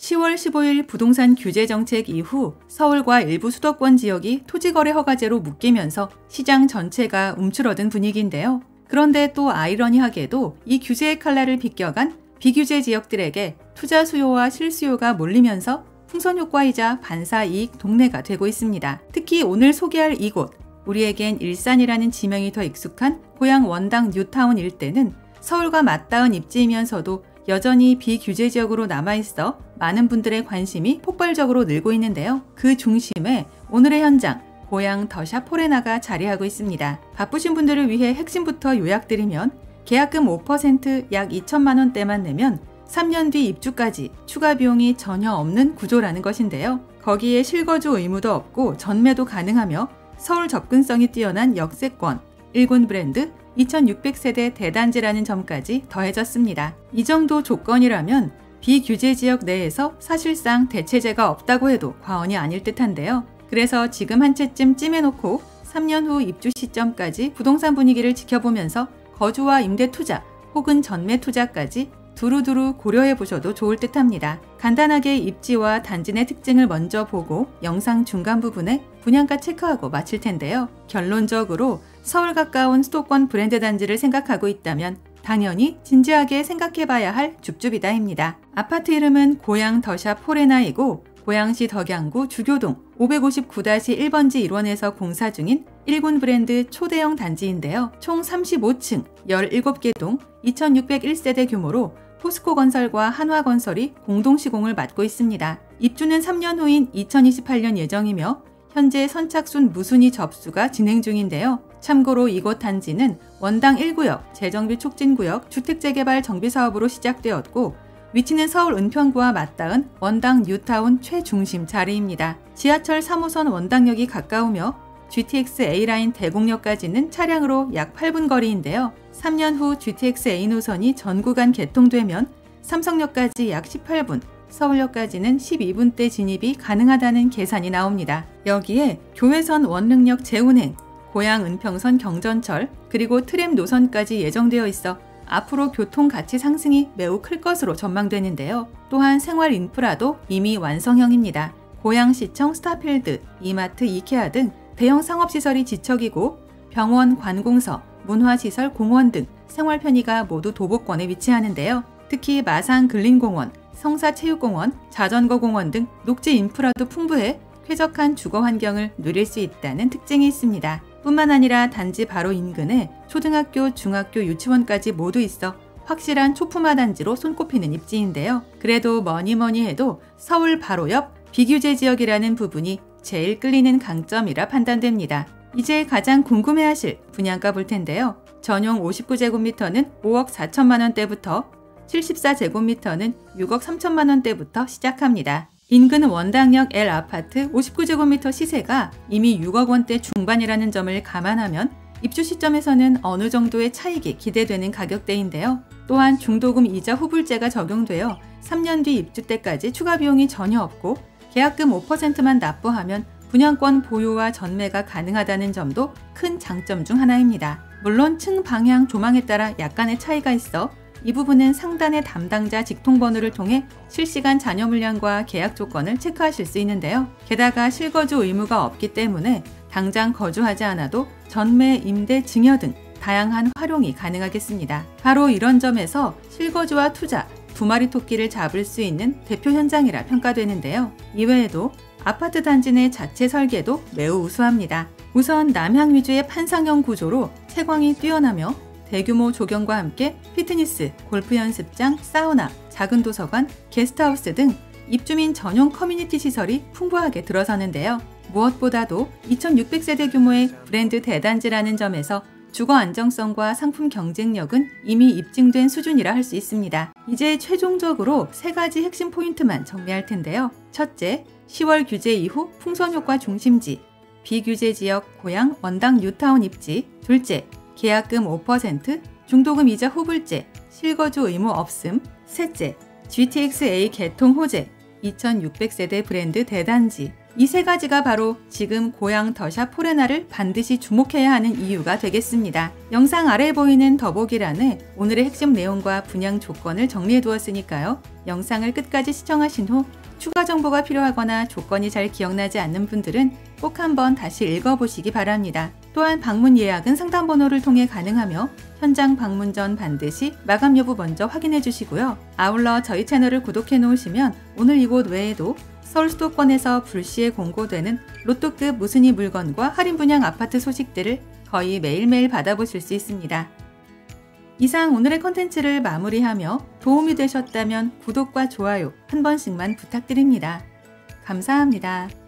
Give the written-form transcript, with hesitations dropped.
10월 15일 부동산 규제 정책 이후 서울과 일부 수도권 지역이 토지거래 허가제로 묶이면서 시장 전체가 움츠러든 분위기인데요. 그런데 또 아이러니하게도 이 규제의 칼날을 비껴간 비규제 지역들에게 투자 수요와 실수요가 몰리면서 풍선 효과이자 반사 이익 동네가 되고 있습니다. 특히 오늘 소개할 이곳, 우리에겐 일산이라는 지명이 더 익숙한 고양 원당 뉴타운 일대는 서울과 맞닿은 입지이면서도 여전히 비규제 지역으로 남아있어 많은 분들의 관심이 폭발적으로 늘고 있는데요. 그 중심에 오늘의 현장, 고양 더샵 포레나가 자리하고 있습니다. 바쁘신 분들을 위해 핵심부터 요약드리면 계약금 5% 약 2천만 원대만 내면 3년 뒤 입주까지 추가 비용이 전혀 없는 구조라는 것인데요. 거기에 실거주 의무도 없고 전매도 가능하며 서울 접근성이 뛰어난 역세권, 1군 브랜드, 2600세대 대단지라는 점까지 더해졌습니다. 이 정도 조건이라면 비규제 지역 내에서 사실상 대체제가 없다고 해도 과언이 아닐 듯한데요. 그래서 지금 한 채쯤 찜해놓고 3년 후 입주 시점까지 부동산 분위기를 지켜보면서 거주와 임대 투자 혹은 전매 투자까지 두루두루 고려해 보셔도 좋을 듯합니다. 간단하게 입지와 단지 내 특징을 먼저 보고 영상 중간 부분에 분양가 체크하고 마칠 텐데요. 결론적으로 서울 가까운 수도권 브랜드 단지를 생각하고 있다면 당연히 진지하게 생각해봐야 할 줍줍이다입니다. 아파트 이름은 고양 더샵 포레나이고 고양시 덕양구 주교동 559-1번지 1원에서 공사 중인 1군 브랜드 초대형 단지인데요. 총 35층, 17개 동, 2601세대 규모로 포스코 건설과 한화건설이 공동 시공을 맡고 있습니다. 입주는 3년 후인 2028년 예정이며 현재 선착순 무순위 접수가 진행 중인데요. 참고로 이곳 단지는 원당 1구역 재정비 촉진구역 주택재개발 정비사업으로 시작되었고 위치는 서울 은평구와 맞닿은 원당 뉴타운 최중심 자리입니다. 지하철 3호선 원당역이 가까우며 GTX A라인 대곡역까지는 차량으로 약 8분 거리인데요. 3년 후 GTX A 노선이 전 구간 개통되면 삼성역까지 약 18분, 서울역까지는 12분대 진입이 가능하다는 계산이 나옵니다. 여기에 교외선 원릉역 재운행, 고양 은평선 경전철, 그리고 트램 노선까지 예정되어 있어 앞으로 교통 가치 상승이 매우 클 것으로 전망되는데요. 또한 생활 인프라도 이미 완성형입니다. 고양시청 스타필드, 이마트, 이케아 등 대형 상업시설이 지척이고 병원, 관공서, 문화시설, 공원 등 생활 편의가 모두 도보권에 위치하는데요. 특히 마산 근린공원, 성사체육공원, 자전거공원 등 녹지 인프라도 풍부해 쾌적한 주거 환경을 누릴 수 있다는 특징이 있습니다. 뿐만 아니라 단지 바로 인근에 초등학교, 중학교, 유치원까지 모두 있어 확실한 초품화 단지로 손꼽히는 입지인데요. 그래도 뭐니 해도 서울 바로 옆 비규제 지역이라는 부분이 제일 끌리는 강점이라 판단됩니다. 이제 가장 궁금해하실 분양가 볼 텐데요. 전용 59제곱미터는 5억 4천만 원대부터 74제곱미터는 6억 3천만 원대부터 시작합니다. 인근 원당역 L 아파트 59제곱미터 시세가 이미 6억 원대 중반이라는 점을 감안하면 입주 시점에서는 어느 정도의 차익이 기대되는 가격대인데요. 또한 중도금 이자 후불제가 적용되어 3년 뒤 입주 때까지 추가 비용이 전혀 없고 계약금 5%만 납부하면 분양권 보유와 전매가 가능하다는 점도 큰 장점 중 하나입니다. 물론 층 방향 조망에 따라 약간의 차이가 있어 이 부분은 상단의 담당자 직통번호를 통해 실시간 잔여 물량과 계약 조건을 체크하실 수 있는데요. 게다가 실거주 의무가 없기 때문에 당장 거주하지 않아도 전매, 임대, 증여 등 다양한 활용이 가능하겠습니다. 바로 이런 점에서 실거주와 투자, 두 마리 토끼를 잡을 수 있는 대표 현장이라 평가되는데요. 이외에도 아파트 단지 내 자체 설계도 매우 우수합니다. 우선 남향 위주의 판상형 구조로 채광이 뛰어나며 대규모 조경과 함께 피트니스, 골프 연습장, 사우나, 작은 도서관, 게스트하우스 등 입주민 전용 커뮤니티 시설이 풍부하게 들어서는데요. 무엇보다도 2600세대 규모의 브랜드 대단지라는 점에서 주거 안정성과 상품 경쟁력은 이미 입증된 수준이라 할 수 있습니다. 이제 최종적으로 세 가지 핵심 포인트만 정리할 텐데요. 첫째, 10월 규제 이후 풍선 효과 중심지, 비규제 지역 고양 원당 뉴타운 입지. 둘째, 계약금 5%, 중도금 이자 후불제, 실거주 의무 없음. 셋째, GTX A 개통 호재, 2600세대 브랜드 대단지. 이 세 가지가 바로 지금 고향 더샵 포레나를 반드시 주목해야 하는 이유가 되겠습니다. 영상 아래에 보이는 더보기란에 오늘의 핵심 내용과 분양 조건을 정리해 두었으니까요. 영상을 끝까지 시청하신 후 추가 정보가 필요하거나 조건이 잘 기억나지 않는 분들은 꼭 한번 다시 읽어보시기 바랍니다. 또한 방문 예약은 상담 번호를 통해 가능하며 현장 방문 전 반드시 마감 여부 먼저 확인해 주시고요. 아울러 저희 채널을 구독해 놓으시면 오늘 이곳 외에도 서울 수도권에서 불시에 공고되는 로또급 무순위 물건과 할인 분양 아파트 소식들을 거의 매일매일 받아보실 수 있습니다. 이상 오늘의 컨텐츠를 마무리하며 도움이 되셨다면 구독과 좋아요 한 번씩만 부탁드립니다. 감사합니다.